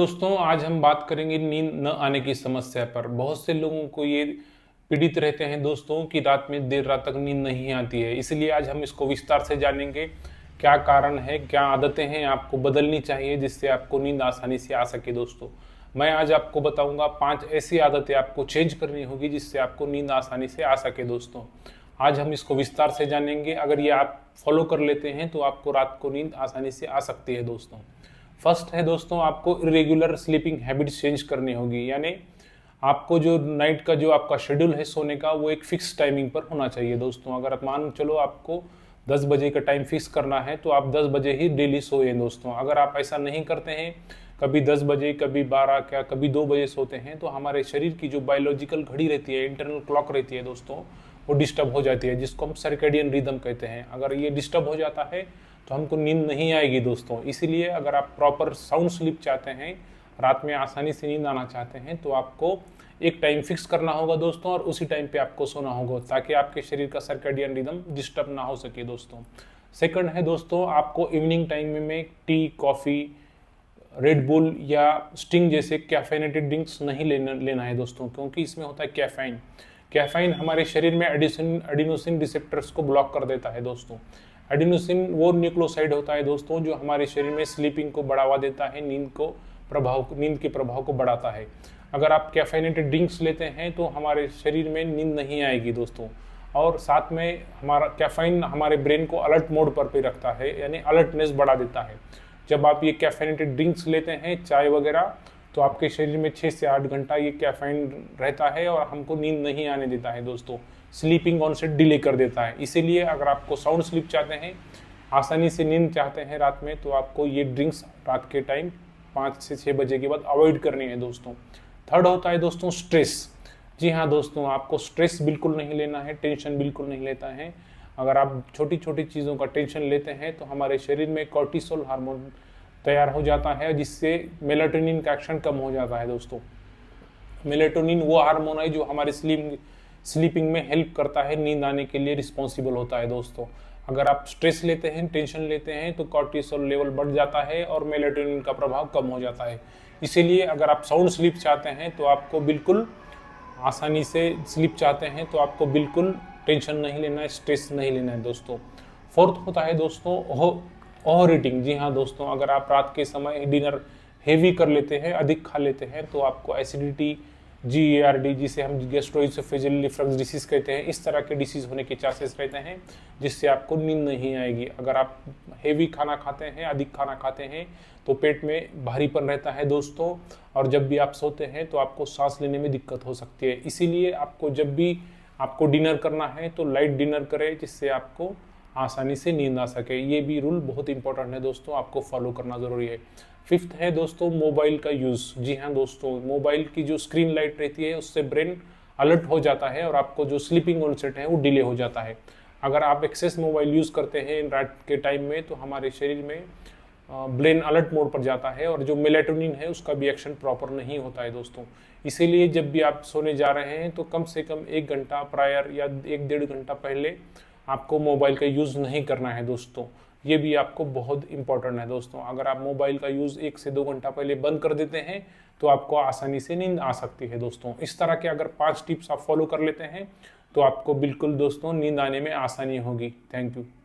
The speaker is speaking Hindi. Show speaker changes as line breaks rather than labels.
दोस्तों आज हम बात करेंगे नींद न आने की समस्या पर। बहुत से लोगों को ये पीड़ित रहते हैं दोस्तों कि रात में देर रात तक नींद नहीं आती है। इसलिए आज हम इसको विस्तार से जानेंगे, क्या कारण है, क्या आदतें हैं आपको बदलनी चाहिए जिससे आपको नींद आसानी से आ सके। दोस्तों मैं आज आपको बताऊंगा 5 ऐसी आदतें आपको चेंज करनी होगी जिससे आपको नींद आसानी से आ सके। दोस्तों आज हम इसको विस्तार से जानेंगे। अगर ये आप फॉलो कर लेते हैं तो आपको रात को नींद आसानी से आ सकती है। दोस्तों फर्स्ट है दोस्तों, आपको इरेगुलर स्लीपिंग हैबिट्स चेंज करनी होगी। यानी आपको जो नाइट का जो आपका शेड्यूल है सोने का, वो एक फिक्स टाइमिंग पर होना चाहिए। दोस्तों अगर आप मान चलो आपको 10 बजे का टाइम फिक्स करना है तो आप 10 बजे ही डेली सोएं। दोस्तों अगर आप ऐसा नहीं करते हैं, कभी 10 बजे, कभी 12, क्या कभी 2 बजे सोते हैं, तो हमारे शरीर की जो बायोलॉजिकल घड़ी रहती है, इंटरनल क्लॉक रहती है दोस्तों, वो डिस्टर्ब हो जाती है, जिसको हम सर्केडियन रिदम कहते हैं। अगर ये डिस्टर्ब हो जाता है तो हमको नींद नहीं आएगी दोस्तों। इसीलिए अगर आप प्रॉपर साउंड स्लीप चाहते हैं, रात में आसानी से नींद आना चाहते हैं, तो आपको एक टाइम फिक्स करना होगा दोस्तों, और उसी टाइम पे आपको सोना होगा ताकि आपके शरीर का सर्केडियन रिदम डिस्टर्ब ना हो सके। दोस्तों सेकंड है दोस्तों, आपको इवनिंग टाइम में टी, कॉफ़ी, रेड बुल या स्टिंग जैसे कैफेनेटेड ड्रिंक्स नहीं लेना है दोस्तों, क्योंकि इसमें होता है कैफाइन। कैफाइन हमारे शरीर में एडिनोसिन रिसेप्टर्स को ब्लॉक कर देता है। दोस्तों एडिनोसिन वो न्यूक्लियोसाइड होता है दोस्तों जो हमारे शरीर में स्लीपिंग को बढ़ावा देता है, नींद के प्रभाव को बढ़ाता है। अगर आप कैफेनेटेड ड्रिंक्स लेते हैं तो हमारे शरीर में नींद नहीं आएगी दोस्तों। और साथ में हमारा कैफीन हमारे ब्रेन को अलर्ट मोड पर भी रखता है, यानी अलर्टनेस बढ़ा देता है। जब आप ये कैफेनेटेड ड्रिंक्स लेते हैं, चाय वगैरह, तो आपके शरीर में 6 से 8 घंटा ये कैफीन रहता है और हमको नींद नहीं आने देता है दोस्तों, स्लीपिंग ऑन से डिले कर देता है। इसीलिए अगर आपको साउंड स्लीप चाहते हैं, आसानी से नींद चाहते हैं रात में, तो आपको ये ड्रिंक्स रात के टाइम 5 से 6 बजे के बाद अवॉइड करनी है दोस्तों। थर्ड होता है दोस्तों स्ट्रेस। जी हाँ दोस्तों, आपको स्ट्रेस बिल्कुल नहीं लेना है, टेंशन बिल्कुल नहीं लेता है। अगर आप छोटी छोटी चीज़ों का टेंशन लेते हैं तो हमारे शरीर में कॉर्टिसोल हार्मोन तैयार हो जाता है, जिससे मेलाटोनिन का एक्शन कम हो जाता है। दोस्तों मेलाटोनिन वो हार्मोन है जो हमारे स्लीपिंग में हेल्प करता है, नींद आने के लिए रिस्पॉन्सिबल होता है। दोस्तों अगर आप स्ट्रेस लेते हैं, टेंशन लेते हैं, तो कॉर्टिसोल लेवल बढ़ जाता है और मेलाटोनिन का प्रभाव कम हो जाता है। इसीलिए अगर आप साउंड स्लीप चाहते हैं तो आपको बिल्कुल आसानी से स्लीप चाहते हैं तो आपको बिल्कुल टेंशन नहीं लेना है, स्ट्रेस नहीं लेना है। दोस्तों फोर्थ होता है दोस्तों ओवर ईटिंग। जी हाँ दोस्तों, अगर आप रात के समय डिनर हेवी कर लेते हैं, अधिक खा लेते हैं, तो आपको एसिडिटी, GERD, जिसे हम गैस्ट्रोइसोफेजियल रिफ्लक्स डिसीज कहते हैं, इस तरह के डिसीज होने के चांसेस रहते हैं, जिससे आपको नींद नहीं आएगी। अगर आप हेवी खाना खाते हैं, अधिक खाना खाते हैं, तो पेट में भारीपन रहता है दोस्तों, और जब भी आप सोते हैं तो आपको सांस लेने में दिक्कत हो सकती है। इसीलिए आपको जब भी आपको डिनर करना है तो लाइट डिनर करें, जिससे आपको आसानी से नींद आ सके। ये भी रूल बहुत इंपॉर्टेंट है दोस्तों, आपको फॉलो करना ज़रूरी है। फिफ्थ है दोस्तों मोबाइल का यूज़। जी हाँ दोस्तों, मोबाइल की जो स्क्रीन लाइट रहती है उससे ब्रेन अलर्ट हो जाता है और आपको जो स्लीपिंग ऑनसेट है वो डिले हो जाता है। अगर आप एक्सेस मोबाइल यूज़ करते हैं रात के टाइम में, तो हमारे शरीर में ब्रेन अलर्ट मोड पर जाता है और जो मेलाटोनिन है उसका भी एक्शन प्रॉपर नहीं होता है दोस्तों। इसीलिए जब भी आप सोने जा रहे हैं तो कम से कम 1 घंटा प्रायर या 1-1.5 घंटा पहले आपको मोबाइल का यूज़ नहीं करना है दोस्तों। ये भी आपको बहुत इंपॉर्टेंट है दोस्तों। अगर आप मोबाइल का यूज़ 1 से 2 घंटा पहले बंद कर देते हैं तो आपको आसानी से नींद आ सकती है दोस्तों। इस तरह के अगर 5 टिप्स आप फॉलो कर लेते हैं तो आपको बिल्कुल दोस्तों नींद आने में आसानी होगी। Thank you.